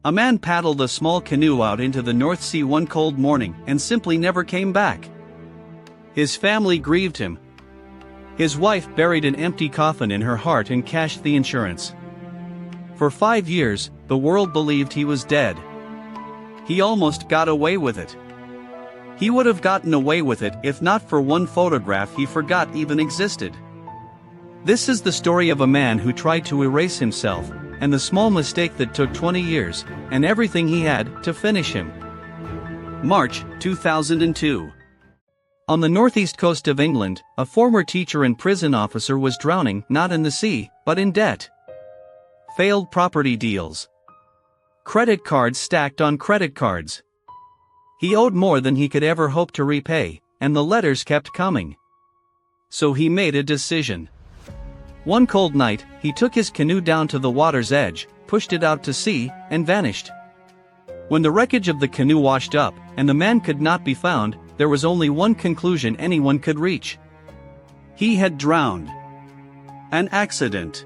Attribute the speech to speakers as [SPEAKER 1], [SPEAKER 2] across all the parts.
[SPEAKER 1] A man paddled a small canoe out into the North Sea one cold morning and simply never came back. His family grieved him. His wife buried an empty coffin in her heart and cashed the insurance. For 5 years, the world believed he was dead. He almost got away with it. He would have gotten away with it if not for one photograph he forgot even existed. This is the story of a man who tried to erase himself, and the small mistake that took 20 years, and everything he had, to finish him. March 2002. On the northeast coast of England, a former teacher and prison officer was drowning, not in the sea, but in debt. Failed property deals. Credit cards stacked on credit cards. He owed more than he could ever hope to repay, and the letters kept coming. So he made a decision. One cold night, he took his canoe down to the water's edge, pushed it out to sea, and vanished. When the wreckage of the canoe washed up, and the man could not be found, there was only one conclusion anyone could reach. He had drowned. An accident.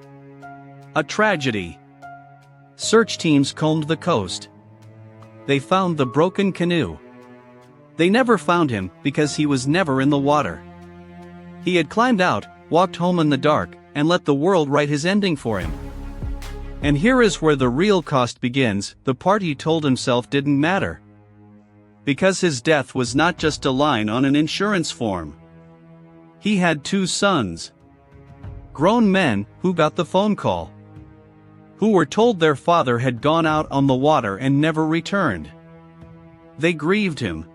[SPEAKER 1] A tragedy. Search teams combed the coast. They found the broken canoe. They never found him because he was never in the water. He had climbed out, walked home in the dark, and let the world write his ending for him. And here is where the real cost begins. The part he told himself didn't matter. Because his death was not just a line on an insurance form. He had 2 sons. Grown men, who got the phone call. Who were told their father had gone out on the water and never returned. They grieved him.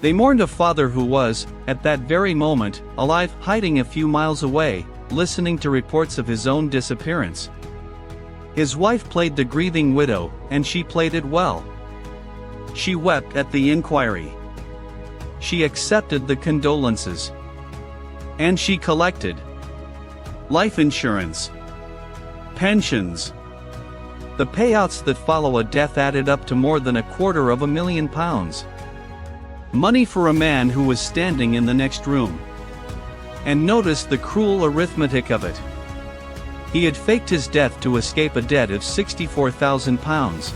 [SPEAKER 1] They mourned a father who was, at that very moment, alive, hiding a few miles away, listening to reports of his own disappearance. His wife played the grieving widow, and she played it well. She wept at the inquiry. She accepted the condolences. And she collected life insurance, pensions. The payouts that follow a death added up to more than £250,000. Money for a man who was standing in the next room. And notice the cruel arithmetic of it. He had faked his death to escape a debt of £64,000.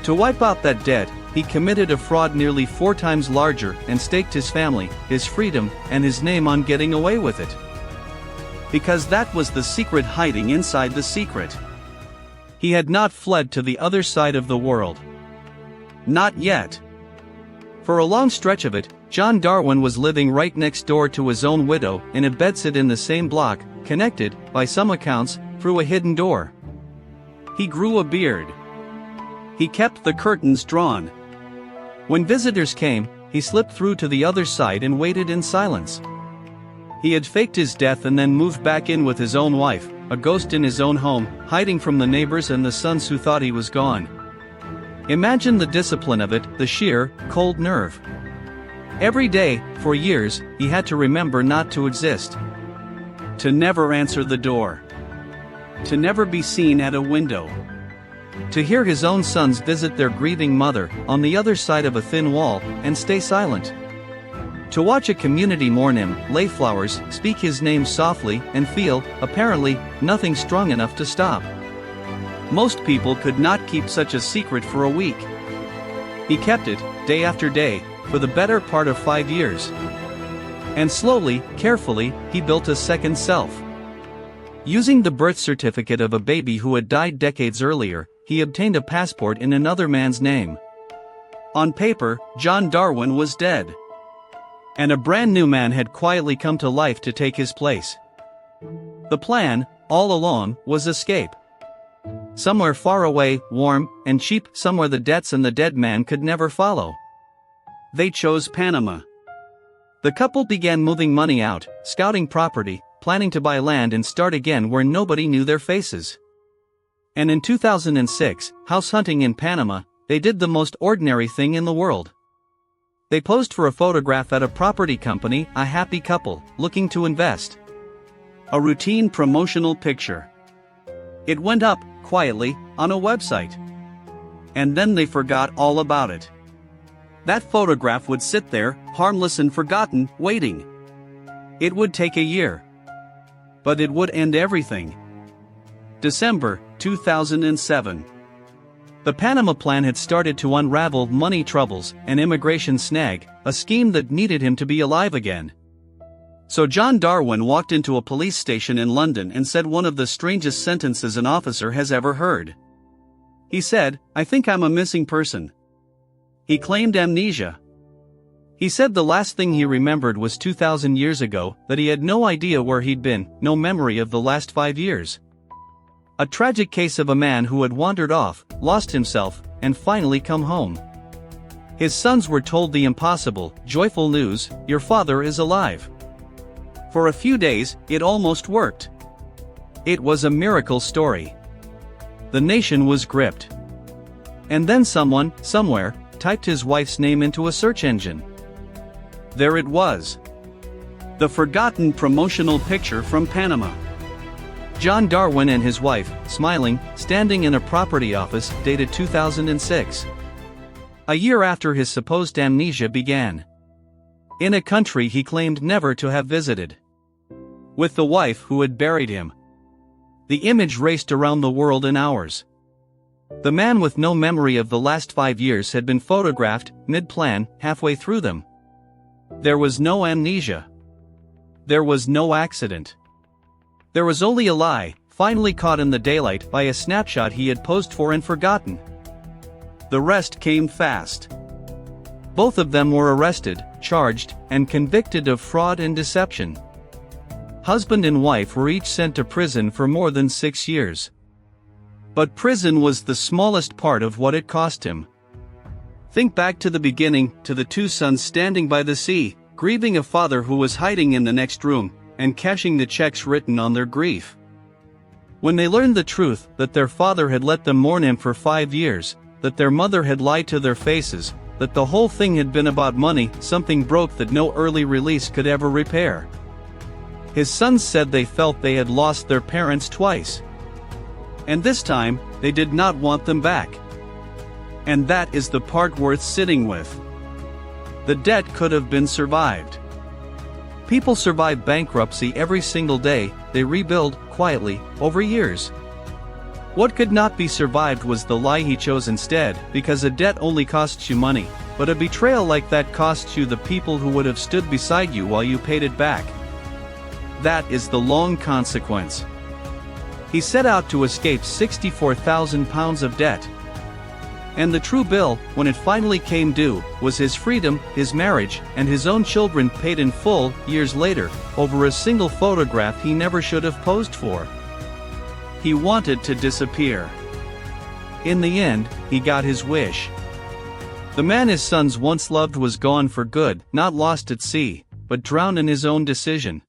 [SPEAKER 1] To wipe out that debt, he committed a fraud nearly 4 times larger and staked his family, his freedom, and his name on getting away with it. Because that was the secret hiding inside the secret. He had not fled to the other side of the world. Not yet. For a long stretch of it, John Darwin was living right next door to his own widow in a bedsit in the same block, connected, by some accounts, through a hidden door. He grew a beard. He kept the curtains drawn. When visitors came, he slipped through to the other side and waited in silence. He had faked his death and then moved back in with his own wife, a ghost in his own home, hiding from the neighbors and the sons who thought he was gone. Imagine the discipline of it, the sheer, cold nerve. Every day, for years, he had to remember not to exist. To never answer the door. To never be seen at a window. To hear his own sons visit their grieving mother, on the other side of a thin wall, and stay silent. To watch a community mourn him, lay flowers, speak his name softly, and feel, apparently, nothing strong enough to stop. Most people could not keep such a secret for a week. He kept it, day after day, for the better part of 5 years. And slowly, carefully, he built a second self. Using the birth certificate of a baby who had died decades earlier, he obtained a passport in another man's name. On paper, John Darwin was dead. And a brand new man had quietly come to life to take his place. The plan, all along, was escape. Somewhere far away, warm, and cheap, somewhere the debts and the dead man could never follow. They chose Panama. The couple began moving money out, scouting property, planning to buy land and start again where nobody knew their faces. And in 2006, house hunting in Panama, they did the most ordinary thing in the world. They posed for a photograph at a property company, a happy couple, looking to invest. A routine promotional picture. It went up, quietly, on a website. And then they forgot all about it. That photograph would sit there, harmless and forgotten, waiting. It would take a year. But it would end everything. December 2007. The Panama Plan had started to unravel money troubles and immigration snag, a scheme that needed him to be alive again. So John Darwin walked into a police station in London and said one of the strangest sentences an officer has ever heard. He said, "I think I'm a missing person." He claimed amnesia. He said the last thing he remembered was 2,000 years ago, that he had no idea where he'd been, no memory of the last 5 years. A tragic case of a man who had wandered off, lost himself, and finally come home. His sons were told the impossible, joyful news: "Your father is alive." For a few days, it almost worked. It was a miracle story. The nation was gripped. And then someone, somewhere, typed his wife's name into a search engine. There it was. The forgotten promotional picture from Panama. John Darwin and his wife, smiling, standing in a property office, dated 2006. A year after his supposed amnesia began. In a country he claimed never to have visited. With the wife who had buried him. The image raced around the world in hours. The man with no memory of the last 5 years had been photographed, mid-plan, halfway through them. There was no amnesia. There was no accident. There was only a lie, finally caught in the daylight by a snapshot he had posed for and forgotten. The rest came fast. Both of them were arrested, charged, and convicted of fraud and deception. Husband and wife were each sent to prison for more than 6 years. But prison was the smallest part of what it cost him. Think back to the beginning, to the 2 sons standing by the sea, grieving a father who was hiding in the next room, and cashing the checks written on their grief. When they learned the truth, that their father had let them mourn him for 5 years, that their mother had lied to their faces, that the whole thing had been about money, something broke that no early release could ever repair. His sons said they felt they had lost their parents twice. And this time, they did not want them back. And that is the part worth sitting with. The debt could have been survived. People survive bankruptcy every single day, they rebuild, quietly, over years. What could not be survived was the lie he chose instead, because a debt only costs you money, but a betrayal like that costs you the people who would have stood beside you while you paid it back. That is the long consequence. He set out to escape £64,000 of debt. And the true bill, when it finally came due, was his freedom, his marriage, and his own children paid in full, years later, over a single photograph he never should have posed for. He wanted to disappear. In the end, he got his wish. The man his sons once loved was gone for good, not lost at sea, but drowned in his own decision.